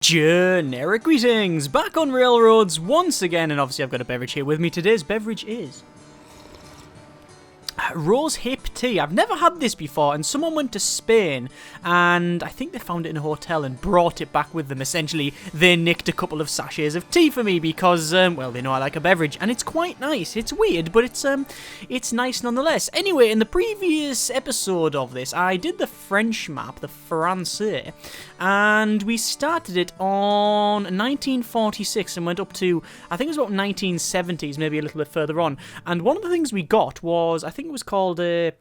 Generic greetings, back on Railroads once again, and obviously I've got a beverage here with me. Today's beverage is Rose Hip Tea. I've never had this before, and someone went to Spain, and I think they found it in a hotel and brought it back with them. Essentially, they nicked a couple of sachets of tea for me because, well, they know I like a beverage, and it's quite nice. It's weird, but it's nice nonetheless. Anyway, in the previous episode of this, I did the French map, the Francais, and we started it on 1946 and went up to, I think it was about 1970s, maybe a little bit further on. And one of the things we got was, I think it was called a...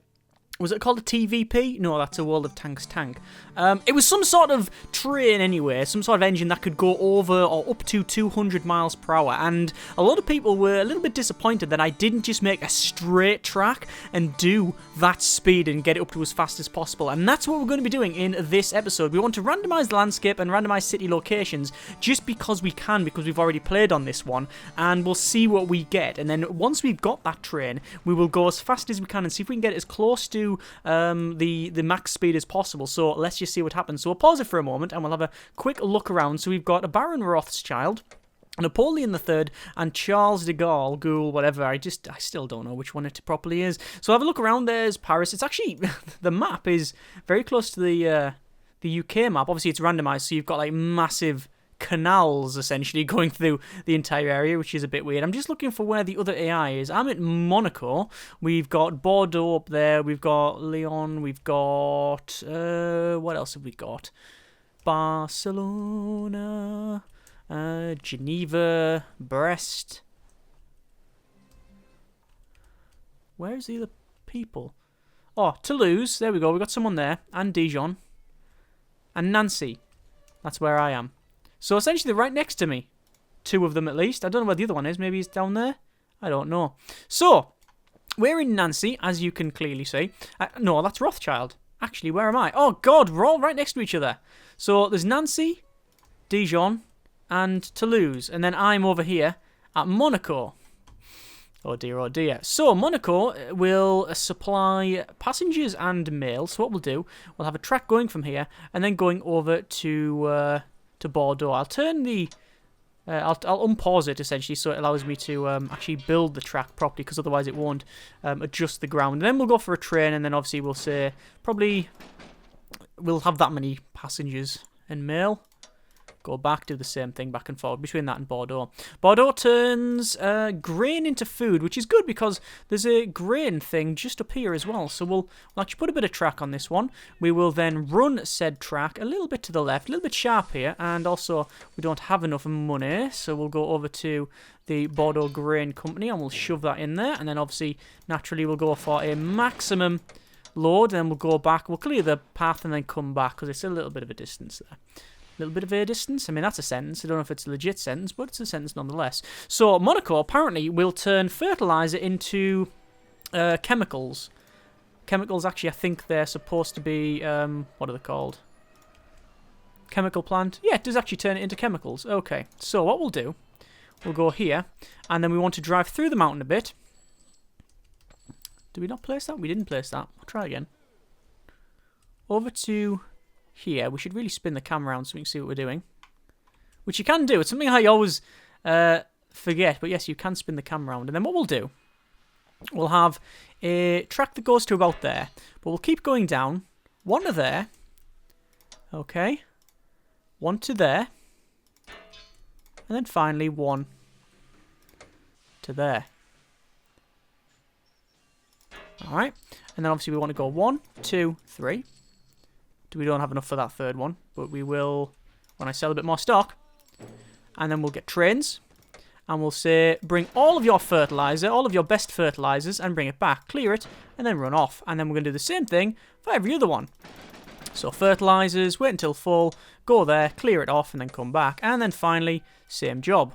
Was it called a TVP? No, that's a World of Tanks tank. It was some sort of train anyway, some sort of engine that could go over or up to 200 miles per hour, and a lot of people were a little bit disappointed that I didn't just make a straight track and do that speed and get it up to as fast as possible, and that's what we're going to be doing in this episode. We want to randomise the landscape and randomise city locations just because we can, because we've already played on this one, and we'll see what we get, and then once we've got that train, we will go as fast as we can and see if we can get as close to the max speed as possible. So let's just see what happens. So we'll pause it for a moment and we'll have a quick look around. So we've got a Baron Rothschild, Napoleon III, and Charles de Gaulle, whatever. I still don't know which one it properly is. So have a look around. There's Paris. It's actually, the map is very close to the UK map. Obviously it's randomized, so you've got like massive canals essentially going through the entire area, which is a bit weird. I'm just looking for where the other AI is. I'm at Monaco. We've got Bordeaux up there. We've got Lyon. We've got what else have we got? Barcelona, Geneva, Brest. Where's the other people? Oh, Toulouse. There we go. We got someone there, and Dijon, and Nancy. That's where I am. So essentially they're right next to me. Two of them at least. I don't know where the other one is. Maybe he's down there. I don't know. So, we're in Nancy, as you can clearly see. No, that's Rothschild. Actually, where am I? Oh, God, we're all right next to each other. So, there's Nancy, Dijon, and Toulouse. And then I'm over here at Monaco. Oh, dear, oh, dear. So, Monaco will supply passengers and mail. So, what we'll do, we'll have a track going from here, and then going over to Bordeaux. I'll turn the... I'll unpause it, essentially, so it allows me to actually build the track properly, because otherwise it won't adjust the ground. And then we'll go for a train, and then obviously we'll say... Probably... We'll have that many passengers and mail. Go back, do the same thing back and forward between that and Bordeaux. Bordeaux turns grain into food, which is good because there's a grain thing just up here as well. So we'll actually put a bit of track on this one. We will then run said track a little bit to the left, a little bit sharp here, and also we don't have enough money, so we'll go over to the Bordeaux Grain Company and we'll shove that in there, and then obviously naturally we'll go for a maximum load, and then we'll go back, we'll clear the path and then come back because it's a little bit of a distance there. Little bit of a distance. I mean, that's a sentence. I don't know if it's a legit sentence, but it's a sentence nonetheless. So, Monaco apparently will turn fertilizer into chemicals. Chemicals, actually, I think they're supposed to be, what are they called? Chemical plant? Yeah, it does actually turn it into chemicals. Okay, so what we'll do, we'll go here, and then we want to drive through the mountain a bit. Did we not place that? We didn't place that. We'll try again. Over to... here, we should really spin the camera around so we can see what we're doing. Which you can do. It's something I always forget. But yes, you can spin the camera around. And then what we'll do, we'll have a track that goes to about there. But we'll keep going down. One to there. Okay. One to there. And then finally one to there. Alright. And then obviously we want to go 1, 2, 3. We don't have enough for that third one, but we will when I sell a bit more stock. And then we'll get trains, and we'll say, bring all of your fertilizer, all of your best fertilizers, and bring it back, clear it, and then run off. And then we're going to do the same thing for every other one. So fertilizers, wait until full, go there, clear it off, and then come back. And then finally, same job.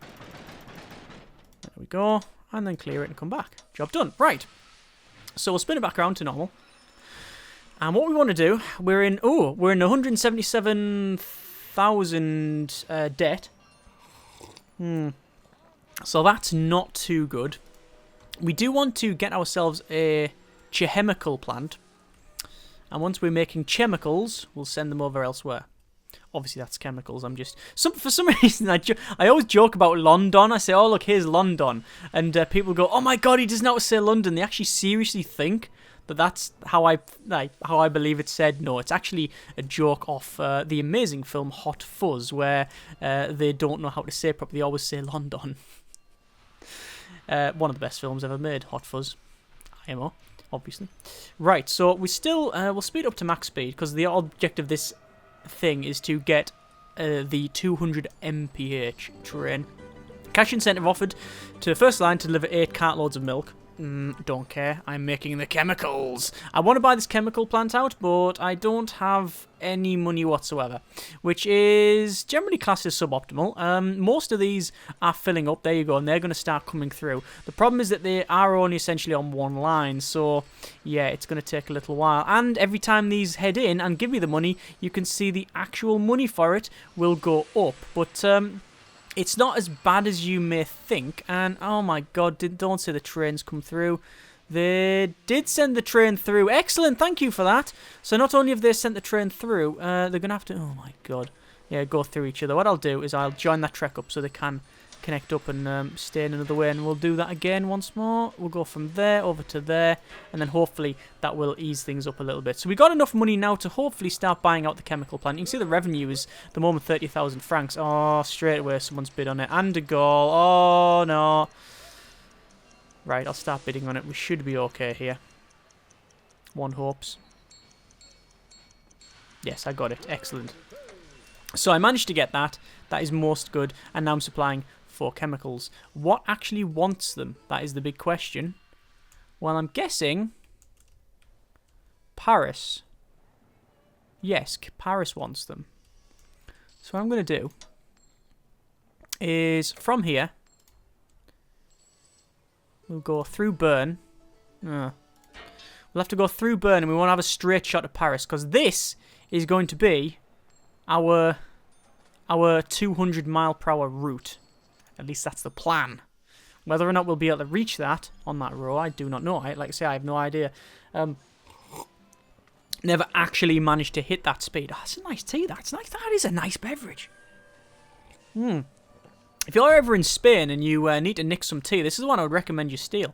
There we go, and then clear it and come back. Job done. Right. So we'll spin it back around to normal. And what we want to do, we're in 177,000 debt. So that's not too good. We do want to get ourselves a chemical plant. And once we're making chemicals, we'll send them over elsewhere. obviously that's chemicals. I'm just for some reason I always joke about London. I say, oh look, here's London, and people go, oh my god, he doesn't know how to say London. They actually seriously think that that's how I believe it's said. No, it's actually a joke off the amazing film Hot Fuzz, where they don't know how to say it properly. They always say London. One of the best films ever made, Hot Fuzz. IMO, obviously. Right, so we still we'll speed up to max speed because the object of this thing is to get the 200 mph train. Cash incentive offered to the first line to deliver 8 cartloads of milk. Don't care. I'm making the chemicals. I want to buy this chemical plant out, but I don't have any money whatsoever, which is generally classed as suboptimal. Most of these are filling up. There you go, and they're going to start coming through. The problem is that they are only essentially on one line, so yeah, it's going to take a little while. And every time these head in and give me the money, you can see the actual money for it will go up. But it's not as bad as you may think, and oh my god, don't say the trains come through. They did send the train through. Excellent, thank you for that. So not only have they sent the train through, they're going to have to, oh my god, yeah, go through each other. What I'll do is I'll join that trek up so they can connect up and stay in another way, and we'll do that again once more. We'll go from there over to there, and then hopefully that will ease things up a little bit. So we got enough money now to hopefully start buying out the chemical plant. You can see the revenue is at the moment 30,000 francs. Oh, straight away someone's bid on it, and a goal. Oh no. Right, I'll start bidding on it. We should be okay here. One hopes. Yes, I got it. Excellent. So I managed to get that. That is most good, and now I'm supplying 4 chemicals. What actually wants them? That is the big question. Well, I'm guessing Paris. Yes, Paris wants them. So what I'm going to do is from here, we'll go through Bern. We'll have to go through Bern, and we won't have a straight shot of Paris, because this is going to be our 200 mile per hour route. At least that's the plan. Whether or not we'll be able to reach that on that row, I do not know. Like I say, I have no idea. Never actually managed to hit that speed. Oh, that's a nice tea. That's nice. That is a nice beverage. If you're ever in Spain and you need to nick some tea, this is the one I would recommend you steal.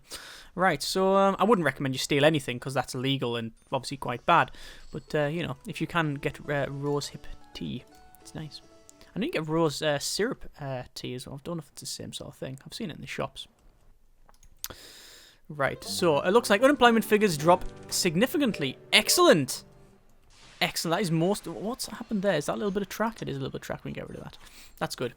Right, so I wouldn't recommend you steal anything because that's illegal and obviously quite bad. But, you know, if you can get rosehip tea, it's nice. I know you get rose syrup tea as well. I don't know if it's the same sort of thing. I've seen it in the shops. Right, so it looks like unemployment figures drop significantly. Excellent! Excellent. That is most... What's happened there? Is that a little bit of track? It is a little bit of track. We can get rid of that. That's good.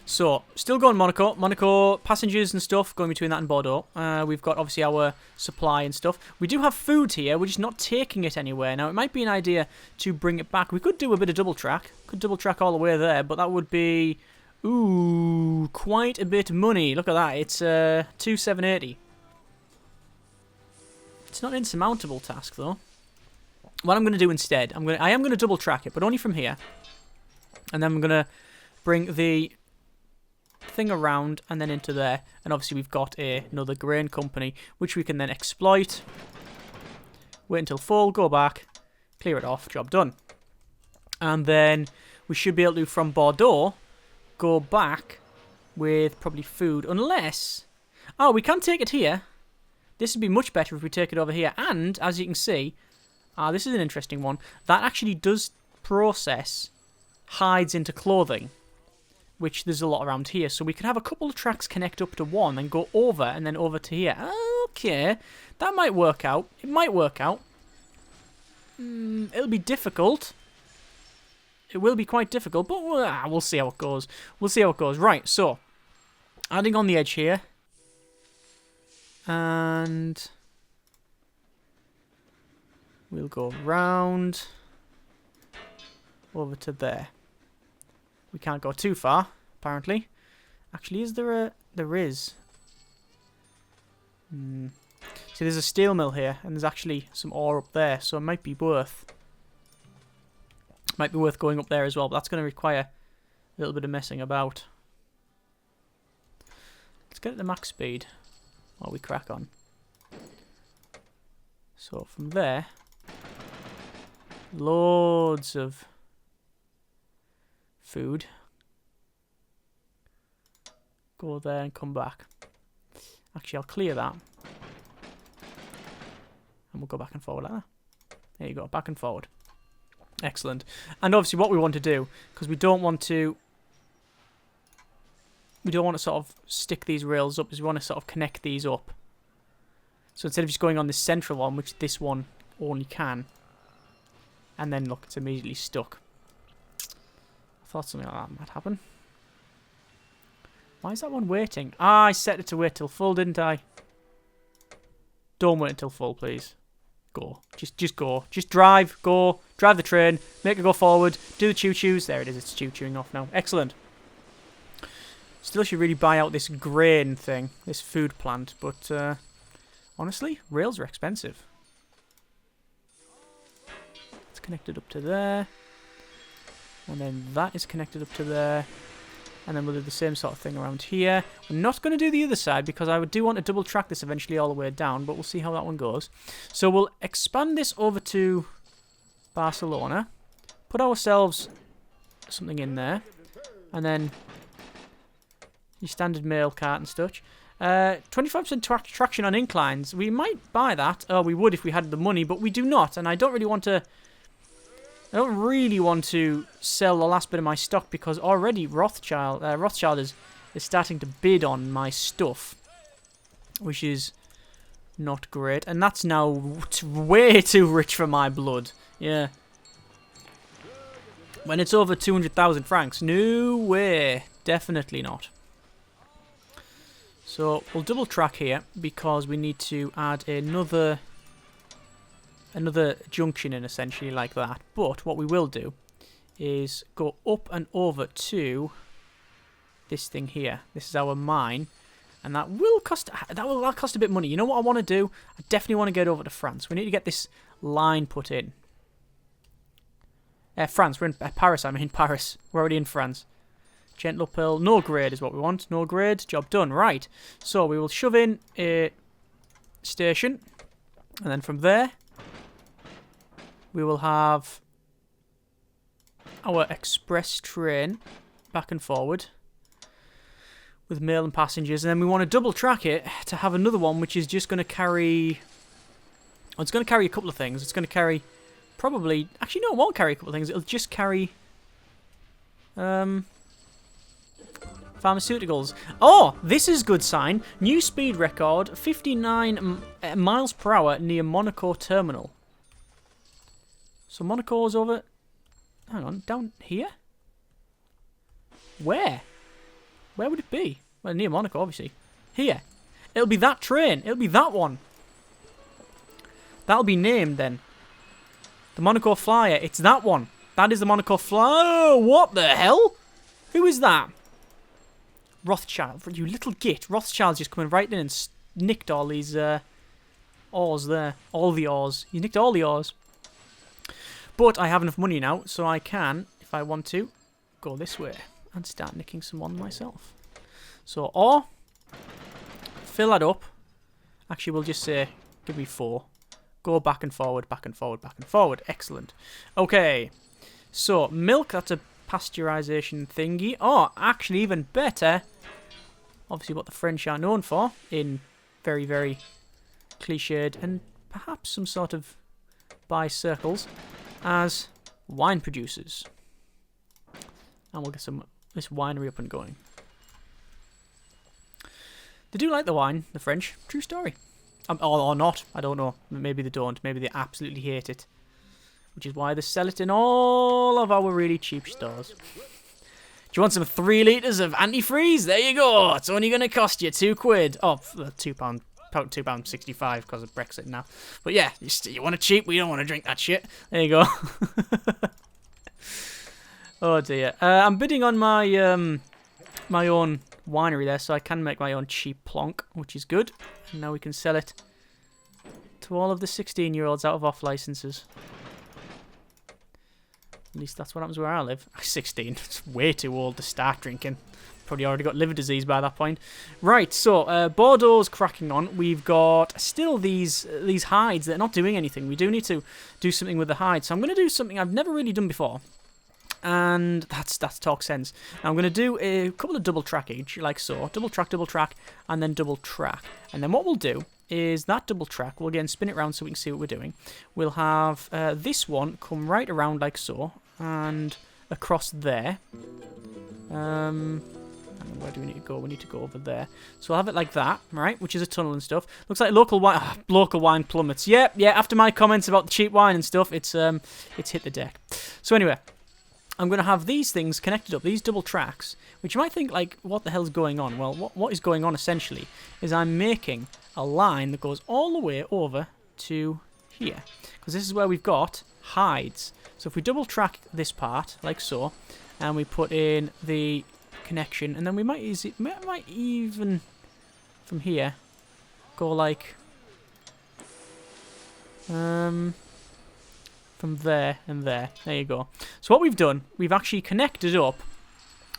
So, still going Monaco. Monaco passengers and stuff going between that and Bordeaux. We've got obviously our supply and stuff. We do have food here. We're just not taking it anywhere. Now, it might be an idea to bring it back. We could do a bit of double track. Could double track all the way there, but that would be... Ooh, quite a bit of money. Look at that. It's 2,780. It's not an insurmountable task, though. What I'm going to do instead, I am going to double track it, but only from here. And then I'm going to bring the thing around and then into there, and obviously we've got another grain company which we can then exploit. Wait until full, go back, clear it off, job done. And then we should be able to, from Bordeaux, go back with probably food, unless... Oh, we can take it here. This would be much better if we take it over here. And, as you can see, this is an interesting one, that actually does process hides into clothing, which there's a lot around here. So we could have a couple of tracks connect up to one and go over and then over to here. Okay, that might work out. It might work out. It'll be difficult. It will be quite difficult, but we'll see how it goes. We'll see how it goes. Right, so, adding on the edge here. And we'll go round over to there. We can't go too far, apparently. Actually, is there a... There is. See, there's a steel mill here, and there's actually some ore up there, so it might be worth... Might be worth going up there as well, but that's going to require a little bit of messing about. Let's get it to max speed while we crack on. So, from there... Loads of food. Go there and come back. Actually, I'll clear that. And we'll go back and forward like that. There you go, back and forward. Excellent. And obviously what we want to do, because we don't want to sort of stick these rails up, is we want to sort of connect these up. So instead of just going on this central one, which this one only can, and then look, it's immediately stuck. I thought something like that might happen. Why is that one waiting? Ah, I set it to wait till full, didn't I? Don't wait until full, please. Go. Just go. Just drive. Go. Drive the train. Make it go forward. Do the choo-choos. There it is. It's choo-chooing off now. Excellent. Still should really buy out this grain thing. This food plant. But, honestly, rails are expensive. It's connected up to there. And then that is connected up to there. And then we'll do the same sort of thing around here. We're not going to do the other side because I do want to double track this eventually all the way down, but we'll see how that one goes. So we'll expand this over to Barcelona. Put ourselves something in there. And then your standard mail cart and such. 25% traction on inclines. We might buy that. Oh, we would if we had the money, but we do not. And I don't really want to... I don't really want to sell the last bit of my stock because already Rothschild is starting to bid on my stuff, which is not great. And that's now way too rich for my blood. Yeah. When it's over 200,000 francs. No way. Definitely not. So we'll double track here because we need to add another junction in, essentially, like that. But what we will do is go up and over to this thing here. This is our mine, and that will cost a bit of money. You know what I want to do? I definitely want to get over to France. We need to get this line put in. France. We're in Paris. I'm in Paris. We're already in France. Gentle uphill. No grade is what we want. No grade. Job done. Right. So we will shove in a station, and then from there we will have our express train back and forward with mail and passengers. And then we want to double track it to have another one which is just going to carry... Well, it's going to carry a couple of things. It's going to carry probably... Actually, no, it won't carry a couple of things. It'll just carry... pharmaceuticals. Oh, this is a good sign. New speed record, 59 miles per hour near Monaco Terminal. So Monaco's over... Hang on, down here? Where? Where would it be? Well, near Monaco, obviously. Here. It'll be that train. It'll be that one. That'll be named, then. The Monaco Flyer. It's that one. That is the Monaco Flyer. Oh, what the hell? Who is that? Rothschild. You little git. Rothschild's just coming right in and nicked all these ores there. All the ores. He nicked all the ores. But I have enough money now, so I can, if I want to, go this way and start nicking some on myself. So, or fill that up. Actually, we'll just say, give me 4. Go back and forward, back and forward, back and forward. Excellent. Okay. So, milk, that's a pasteurization thingy. Oh, actually, even better. Obviously, what the French are known for in very, very cliched and perhaps some sort of by circles as wine producers. And we'll get this winery up and going. They do like the wine, the French. True story. Or not. I don't know. Maybe they don't. Maybe they absolutely hate it. Which is why they sell it in all of our really cheap stores. Do you want some 3 litres of antifreeze? There you go. It's only going to cost you £2. Oh, £2. £2.65 because of Brexit now. But yeah, you want it cheap, we don't want to drink that shit. There you go. Oh dear. I'm bidding on my my own winery there, so I can make my own cheap plonk, which is good. And now we can sell it to all of the 16-year-olds out of off licenses. At least that's what happens where I live. 16. It's way too old to start drinking. Probably already got liver disease by that point. Right, so Bordeaux's cracking on. We've got still these hides that are not doing anything. We do need to do something with the hides. So I'm going to do something I've never really done before. And that's talk sense. Now I'm going to do a couple of double track each, like so. Double track, and then double track. And then what we'll do is that double track, we'll again spin it around so we can see what we're doing. We'll have this one come right around like so, and across there. Where do we need to go? We need to go over there. So we'll have it like that, right? Which is a tunnel and stuff. Looks like local wine plummets. Yeah. After my comments about the cheap wine and stuff, it's hit the deck. So anyway, I'm going to have these things connected up, these double tracks, which you might think, like, what the hell's going on? Well, what is going on, essentially, is I'm making a line that goes all the way over to here. Because this is where we've got hides. So if we double track this part, like so, and we put in the connection, and then we might even, from here, go like, from there and there. There you go. So what we've done, we've actually connected up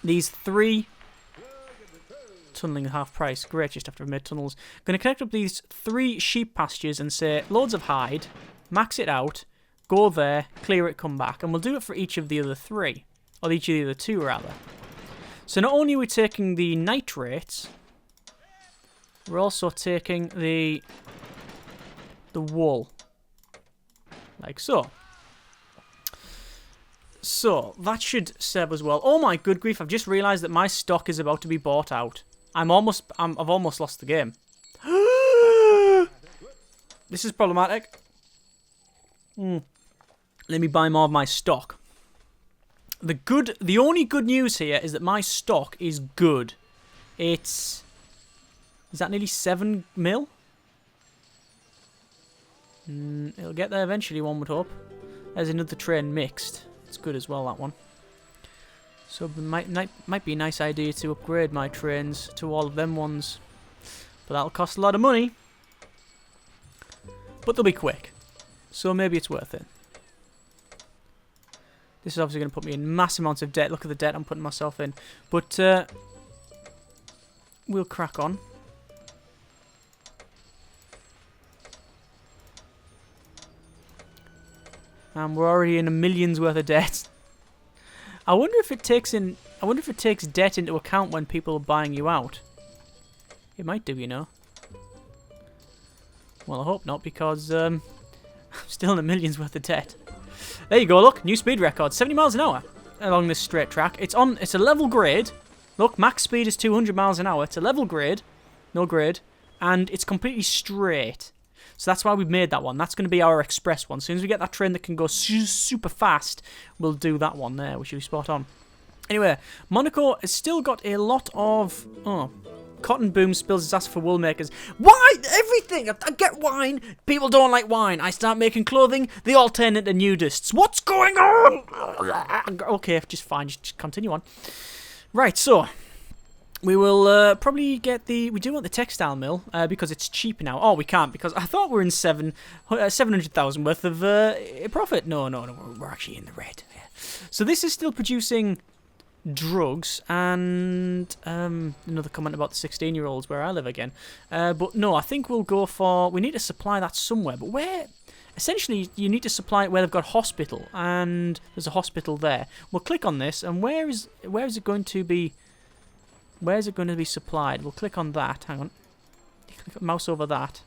these 3 tunneling at half price. Great, just after I've made tunnels. Going to connect up these 3 sheep pastures and say loads of hide, max it out, go there, clear it, come back, and we'll do it for each of the other 3, or each of the other 2 rather. So not only are we taking the nitrates, we're also taking the wool, like so. So, that should serve as well. Oh my good grief, I've just realised that my stock is about to be bought out. I've almost lost the game. This is problematic. Let me buy more of my stock. The only good news here is that my stock is good. Is that nearly 7 mil? It'll get there eventually, one would hope. There's another train mixed. It's good as well, that one. So it might be a nice idea to upgrade my trains to all of them ones. But that'll cost a lot of money. But they'll be quick. So maybe it's worth it. This is obviously going to put me in massive amounts of debt. Look at the debt I'm putting myself in. But we'll crack on. And we're already in a million's worth of debt. I wonder if it takes debt into account when people are buying you out. It might do, you know. Well, I hope not, because I'm still in a million's worth of debt. There you go, look, new speed record, 70 miles an hour along this straight track. It's a level grade. Look, max speed is 200 miles an hour. It's a level grade, no grade, and it's completely straight. So that's why we've made that one. That's going to be our express one. As soon as we get that train that can go super fast, we'll do that one there, which will be spot on. Anyway, Monaco has still got a lot of... Oh, cotton boom spills his ass for wool makers. Wine! Everything! I get wine. People don't like wine. I start making clothing. They all turn into nudists. What's going on? Okay, just fine. Just continue on. Right, so... We will probably get we do want the textile mill, because it's cheap now. Oh, we can't, because I thought we were in 700,000 worth of profit. No, we're actually in the red. Yeah. So this is still producing drugs, and another comment about the 16-year-olds where I live again. But no, I think we'll go for, we need to supply that somewhere, but where? Essentially, you need to supply it where they've got hospital, and there's a hospital there. We'll click on this, and where is it going to be? Where's it going to be supplied? We'll click on that. Hang on. Click mouse over that.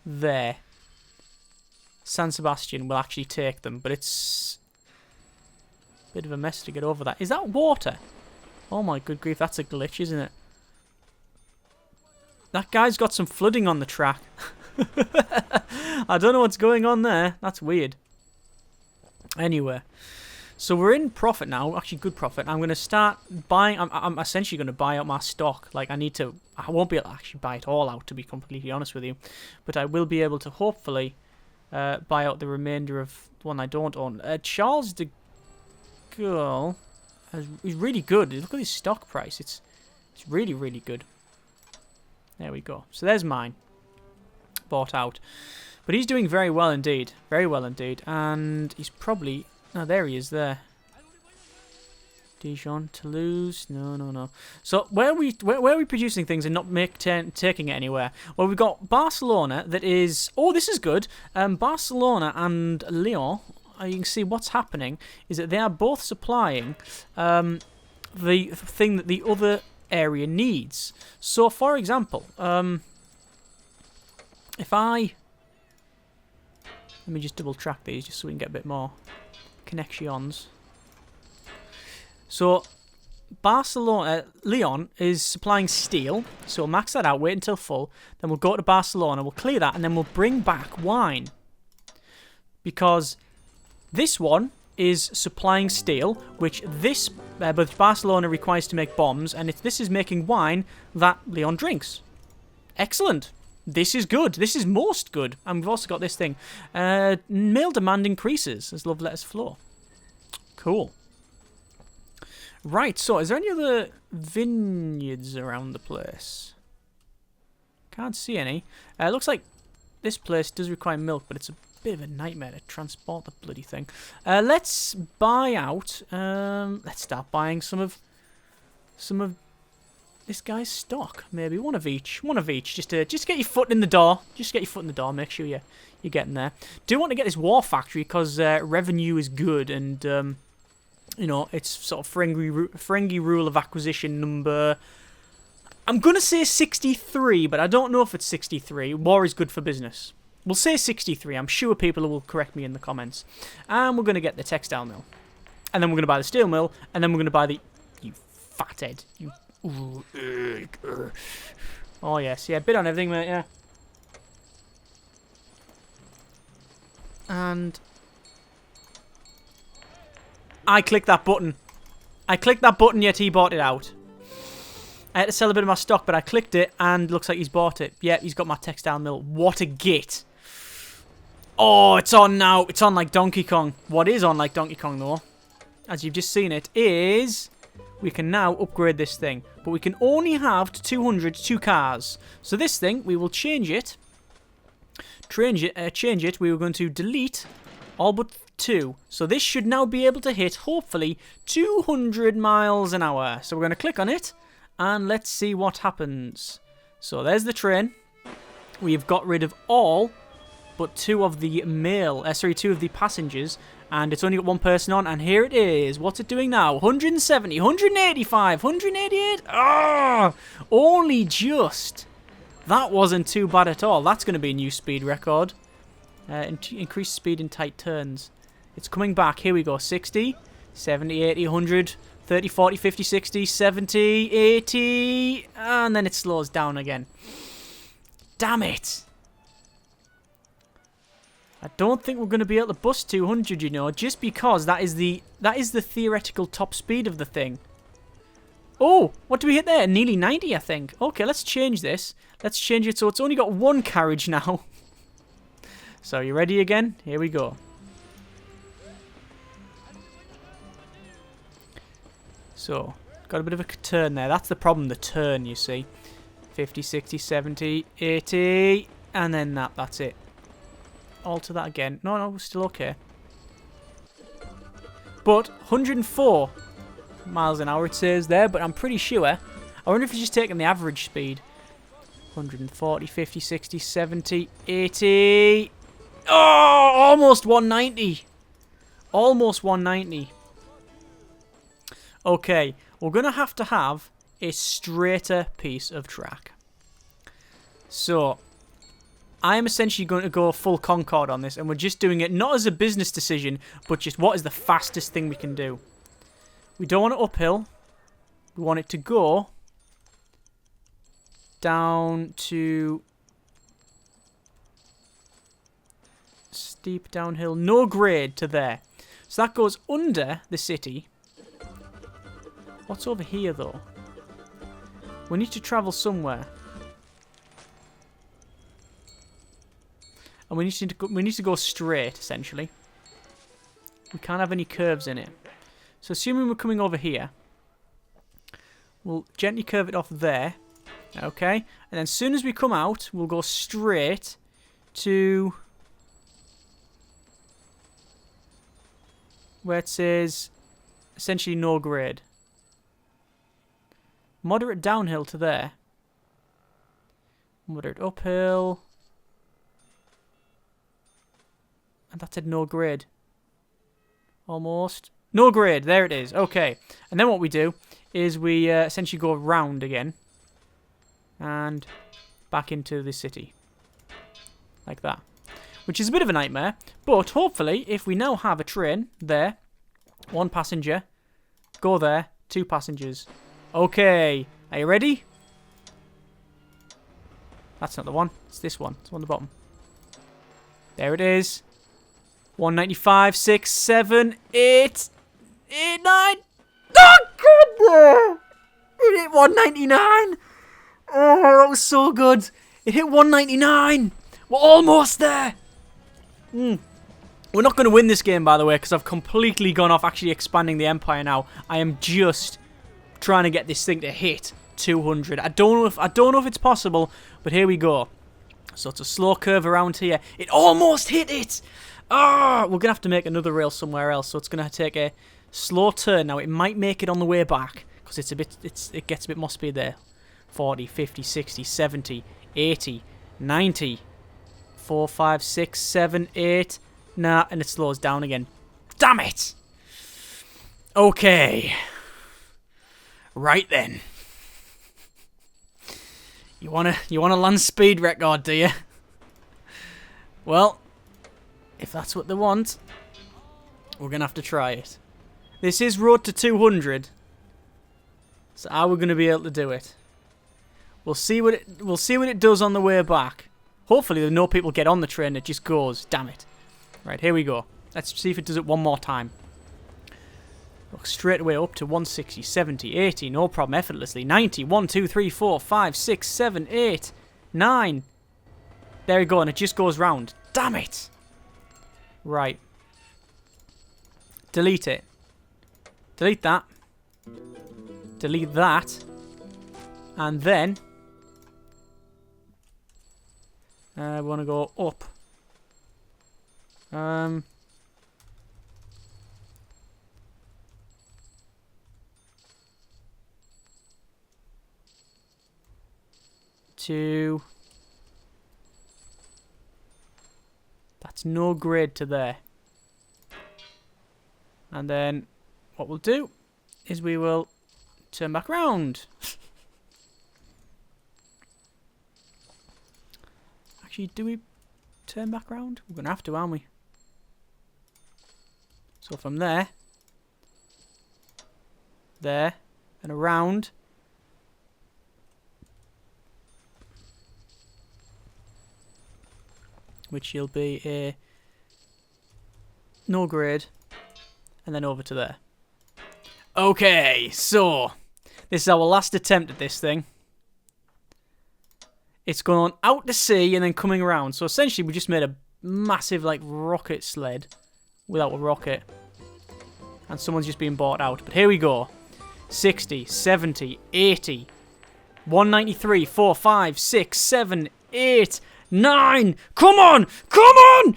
There. San Sebastian will actually take them, but it's a bit of a mess to get over that. Is that water? Oh my good grief, that's a glitch, isn't it? That guy's got some flooding on the track. I don't know what's going on there. That's weird. Anyway. So we're in profit now, actually good profit. I'm going to start buying, I'm essentially going to buy out my stock. Like I won't be able to actually buy it all out, to be completely honest with you. But I will be able to hopefully buy out the remainder of the one I don't own. Charles de Gaulle is really good. Look at his stock price. It's really, really good. There we go. So there's mine. Bought out. But he's doing very well indeed. Very well indeed. And he's probably... Oh, there he is there. Dijon, Toulouse, no. So where are we producing things and not taking it anywhere? Well, we've got Barcelona that is... Oh, this is good. Barcelona and Lyon you can see what's happening is that they are both supplying the thing that the other area needs. So, for example, if I... Let me just double track these just so we can get a bit more connections. So, Leon is supplying steel, so we'll max that out, wait until full, then we'll go to Barcelona, we'll clear that, and then we'll bring back wine. Because this one is supplying steel, which Barcelona requires to make bombs, and this is making wine that Leon drinks. Excellent. This is good. This is most good. And we've also got this thing. Mail demand increases as love letters flow. Cool. Right, so is there any other vineyards around the place? Can't see any. Looks like this place does require milk, but it's a bit of a nightmare to transport the bloody thing. Let's buy out. Let's start buying some of this guy's stock. Maybe one of each. One of each. Just get your foot in the door. Just get your foot in the door. Make sure you're getting there. Do want to get this war factory because revenue is good and. You know, it's sort of Ferengi rule of acquisition number... I'm going to say 63, but I don't know if it's 63. War is good for business. We'll say 63. I'm sure people will correct me in the comments. And we're going to get the textile mill. And then we're going to buy the steel mill. And then we're going to buy the... You fathead. You... Oh, yes. Yeah, bid on everything, mate, yeah. And... I clicked that button. I clicked that button, yet he bought it out. I had to sell a bit of my stock, but I clicked it, and looks like he's bought it. Yeah, he's got my textile mill. What a git. Oh, it's on now. It's on like Donkey Kong. What is on like Donkey Kong, though, as you've just seen it, is... We can now upgrade this thing. But we can only have 202 cars. So this thing, we will change it. Change it. We were going to delete all but 2. So this should now be able to hit, hopefully, 200 miles an hour. So we're going to click on it, and let's see what happens. So there's the train. We've got rid of all but 2 of the 2 of the passengers, and it's only got 1 person on, and here it is. What's it doing now? 170, 185, 188. Ah, only just. That wasn't too bad at all. That's going to be a new speed record. Increased speed in tight turns. It's coming back. Here we go. 60, 70, 80, 100, 30, 40, 50, 60, 70, 80. And then it slows down again. Damn it. I don't think we're going to be able to bust 200, you know, just because that is the theoretical top speed of the thing. Oh, what do we hit there? Nearly 90, I think. Okay, let's change this. Let's change it so it's only got 1 carriage now. So, you ready again? Here we go. So, got a bit of a turn there. That's the problem, the turn, you see. 50, 60, 70, 80. And then that's it. Alter that again. No, we're still okay. But 104 miles an hour it says there, but I'm pretty sure. I wonder if it's just taking the average speed. 140, 50, 60, 70, 80. Oh, almost 190. Almost 190. Okay, we're going to have a straighter piece of track. So, I am essentially going to go full Concorde on this, and we're just doing it not as a business decision, but just what is the fastest thing we can do. We don't want it uphill. We want it to go down to steep downhill, no grade to there. So that goes under the city. What's over here, though? We need to travel somewhere. And we need to go straight, essentially. We can't have any curves in it. So assuming we're coming over here, we'll gently curve it off there. Okay? And then as soon as we come out, we'll go straight to where it says essentially no grade. Moderate downhill to there. Moderate uphill. And that said no grade. Almost. No grade. There it is. Okay. And then what we do is we essentially go round again. And back into the city. Like that. Which is a bit of a nightmare. But hopefully, if we now have a train there. 1 passenger. Go there. 2 passengers. Okay. Are you ready? That's not the one. It's this one. It's the one at the bottom. There it is. 195, 6, 7, 8, 8, 9. Oh, God! It hit 199. Oh, that was so good. It hit 199. We're almost there. We're not going to win this game, by the way, because I've completely gone off actually expanding the empire now. I am just trying to get this thing to hit 200. I don't know if it's possible, but here we go. So it's a slow curve around here. It almost hit it. Ah, we're gonna have to make another rail somewhere else. So it's gonna take a slow turn. Now it might make it on the way back because it gets a bit more speed there. 40, 50, 60, 70, 80, 90, 4, 5, 6, 7, 8. Nah, and it slows down again. Damn it. Okay. Right then. You wanna land speed record, do you? Well, if that's what they want, we're gonna have to try it. This is road to 200, so how we're gonna be able to do it? We'll see what it does on the way back. Hopefully, no people get on the train. It just goes. Damn it! Right, here we go. Let's see if it does it one more time. Look straight away up to 160, 70, 80, no problem, effortlessly. 90, 1, 2, 3, 4, 5, 6, 7, 8, 9. There we go, and it just goes round. Damn it! Right. Delete it. Delete that. Delete that. And then we want to go up. That's no grade to there. And then what we'll do is we will turn back round. Actually, do we turn back round? We're going to have to, aren't we? So from there, there, and around. Which will be a no grade, and then over to there. Okay, so this is our last attempt at this thing. It's gone out to sea and then coming around. So essentially we just made a massive like rocket sled without a rocket. And someone's just being bought out. But here we go. 60, 70, 80, 193, 4, 5, 6, 7, 8, 9. Come on! Come on!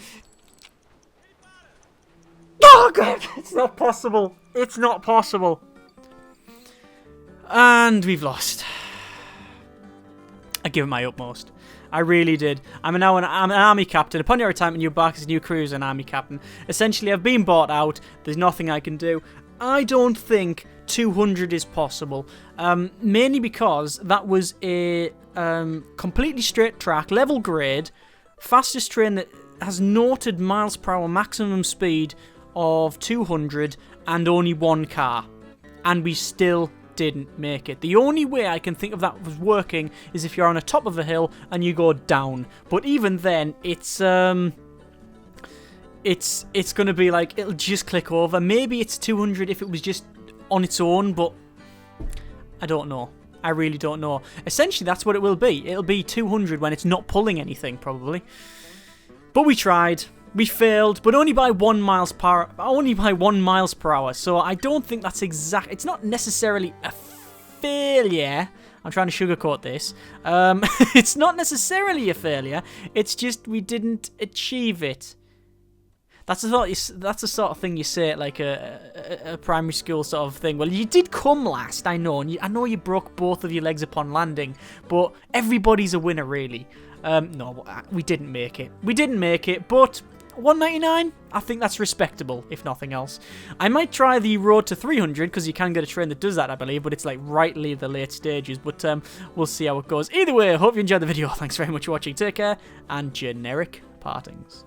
Oh, God! It's not possible. It's not possible. And we've lost. I give it my utmost. I really did. I'm an army captain. Upon your retirement, you embark as a new crew as an army captain. Essentially, I've been bought out. There's nothing I can do. I don't think 200 is possible. Mainly because that was a completely straight track, level grade, fastest train that has noted miles per hour maximum speed of 200 and only 1 car. And we still didn't make it. The only way I can think of that was working is if you're on the top of a hill and you go down. But even then, it's going to be like, it'll just click over. Maybe it's 200 if it was just on its own, but I don't know. I really don't know. Essentially, that's what it will be. It'll be 200 when it's not pulling anything, probably. But we tried. We failed, but only by 1 miles per hour. So I don't think that's exact. It's not necessarily a failure. I'm trying to sugarcoat this. It's not necessarily a failure. It's just we didn't achieve it. That's the sort of thing you say at like a primary school sort of thing. Well, you did come last, I know, and I know you broke both of your legs upon landing, but everybody's a winner, really. No, we didn't make it. We didn't make it, but 199? I think that's respectable, if nothing else. I might try the road to 300, because you can get a train that does that, I believe, but it's like right near the late stages. But we'll see how it goes. Either way, I hope you enjoyed the video. Thanks very much for watching. Take care, and generic partings.